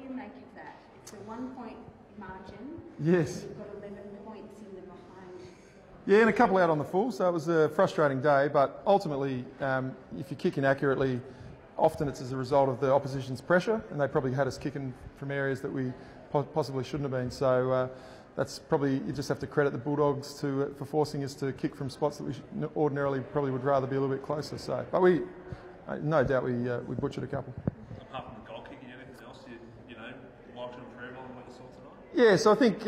do you make of that? It's a 1 point margin. Yes. You've got 11 points in the behind. Yeah, and a couple out on the full, so it was a frustrating day, but ultimately, if you kick inaccurately, often it's as a result of the opposition's pressure, and they probably had us kicking from areas that we possibly shouldn't have been. So that's probably, you just have to credit the Bulldogs for forcing us to kick from spots that we ordinarily probably would rather be a little bit closer. So, but no doubt we butchered a couple. Apart from the goal kicking, anything else you like to improve on what you saw tonight? Yeah, so I think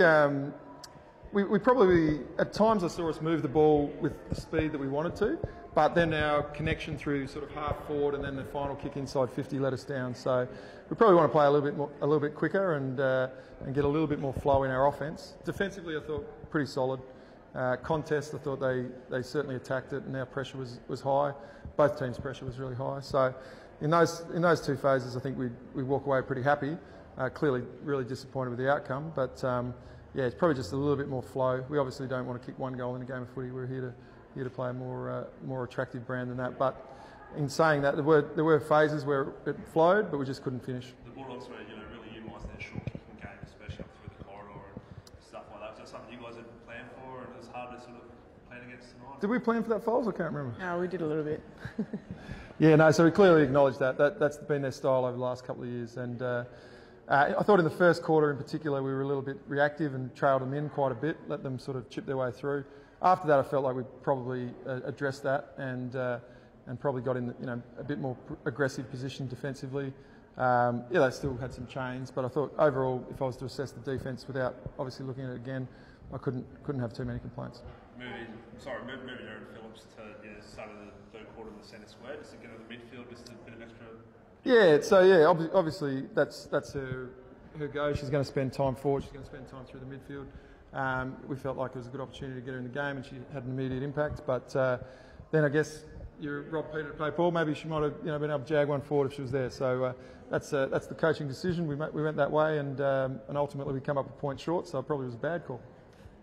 we probably, at times I saw us move the ball with the speed that we wanted to, but then our connection through sort of half forward and then the final kick inside 50 let us down. So we probably want to play a little bit quicker and get a little bit more flow in our offence. Defensively, I thought pretty solid. Contest, I thought they certainly attacked it, and our pressure was high. Both teams' pressure was really high. So in those two phases, I think we walk away pretty happy. Clearly, really disappointed with the outcome, but yeah, it's probably just a little bit more flow. We obviously don't want to kick one goal in a game of footy. We're here to play a more attractive brand than that. But in saying that, there were phases where it flowed, but we just couldn't finish. The Bulldogs were really utilising their short kicking game, especially up through the corridor and stuff like that. Was that something you guys had planned for, and it was hard to sort of plan against tonight? Did we plan for that, Foles? I can't remember. No, we did a little bit. Yeah, no, so we clearly acknowledged that. That's been their style over the last couple of years. And I thought in the first quarter in particular we were a little bit reactive and trailed them in quite a bit, let them sort of chip their way through. After that I felt like we probably addressed that and probably got in a bit more aggressive position defensively. Yeah, they still had some chains, but I thought overall if I was to assess the defence without obviously looking at it again, I couldn't have too many complaints. Moving Aaron Phillips to start of the third quarter in the centre square, just to get to the midfield, just a bit of extra. Yeah, so yeah, obviously that's her go. She's going to spend time forward. She's going to spend time through the midfield. We felt like it was a good opportunity to get her in the game, and she had an immediate impact. But then I guess you rob Peter to play Paul. Maybe she might have been able to jag one forward if she was there. So that's the coaching decision. We went that way, and ultimately we come up a point short. So it probably was a bad call.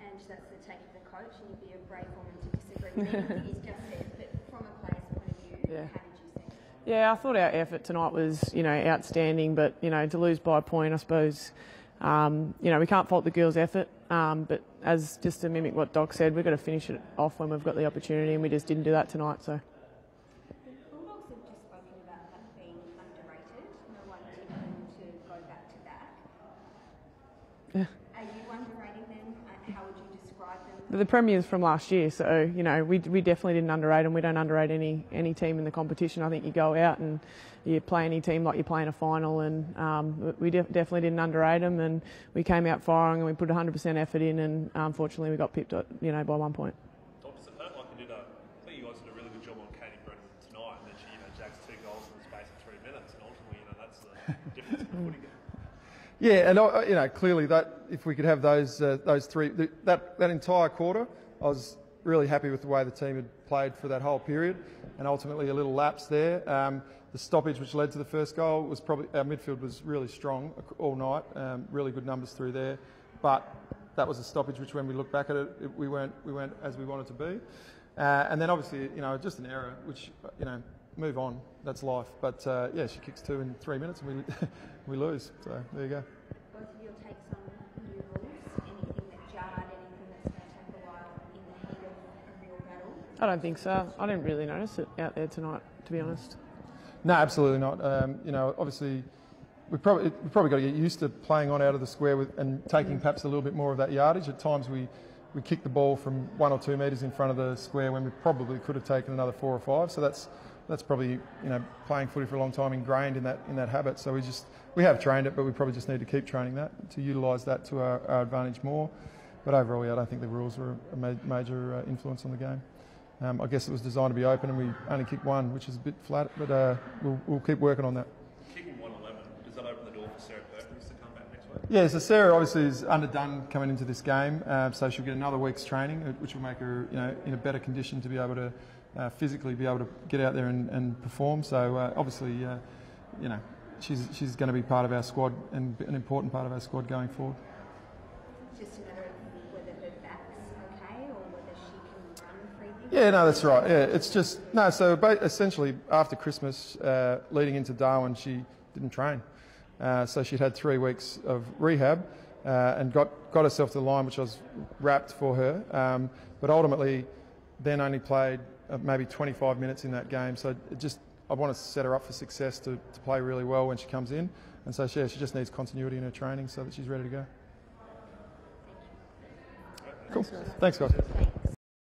And that's the take of the coach, and you'd be a brave woman to disagree with anything he's just said. But from a player's point of view, Yeah. how did you see it? Yeah, I thought our effort tonight was, outstanding, but, to lose by a point, I suppose, we can't fault the girls' effort, but as just to mimic what Doc said, we've got to finish it off when we've got the opportunity, and we just didn't do that tonight, so. The Bulldogs have just spoken about that being underrated. No one tipping to go back to back. Yeah. Are you underrating them? How would you describe them? The premiers from last year, so we definitely didn't underrate them. We don't underrate any team in the competition. I think you go out and you play any team like you're playing a final, and we definitely didn't underrate them. And we came out firing and we put 100% effort in, and unfortunately we got pipped, by 1 point. Does it hurt like you did? I think you guys did a really good job on Katie Brennan tonight, and then she jags 2 goals in the space of 3 minutes, and ultimately that's the difference in the footy game. Yeah, and clearly that if we could have those three, that entire quarter, I was really happy with the way the team had played for that whole period, and ultimately a little lapse there. The stoppage which led to the first goal was probably, our midfield was really strong all night, really good numbers through there, but that was a stoppage which, when we look back at it, we weren't as we wanted to be, and then obviously just an error which move on, that's life. But yeah, she kicks 2 in 3 minutes and we lose. So there you go. Both of your takes on new rules, anything that jarred, anything that's going to take a while in the heat of a real battle? I don't think so. I didn't really notice it out there tonight, to be honest. No, absolutely not. Obviously, we've probably got to get used to playing on out of the square and taking perhaps a little bit more of that yardage. At times we kick the ball from 1 or 2 metres in front of the square when we probably could have taken another 4 or 5. So that's probably playing footy for a long time, ingrained in that habit. So we have trained it, but we probably just need to keep training that to utilise that to our advantage more. But overall, I don't think the rules were a major influence on the game. I guess it was designed to be open, and we only kicked 1, which is a bit flat. But we'll keep working on that. Kicking 111, does that open the door for Sarah Perkins to come back next week? Yeah, so Sarah obviously is underdone coming into this game, so she'll get another week's training, which will make her in a better condition to be able to physically be able to get out there and perform. So obviously, she's going to be part of our squad and an important part of our squad going forward. Just a matter of whether her back's okay or whether she can run freely? Yeah, no, that's right. Yeah, it's just, no, so essentially after Christmas, leading into Darwin, she didn't train. So she'd had 3 weeks of rehab and got herself to the line, which I was wrapped for her. But ultimately, then only played maybe 25 minutes in that game. So I want to set her up for success to play really well when she comes in. And so she just needs continuity in her training so that she's ready to go. Cool. Thanks, guys.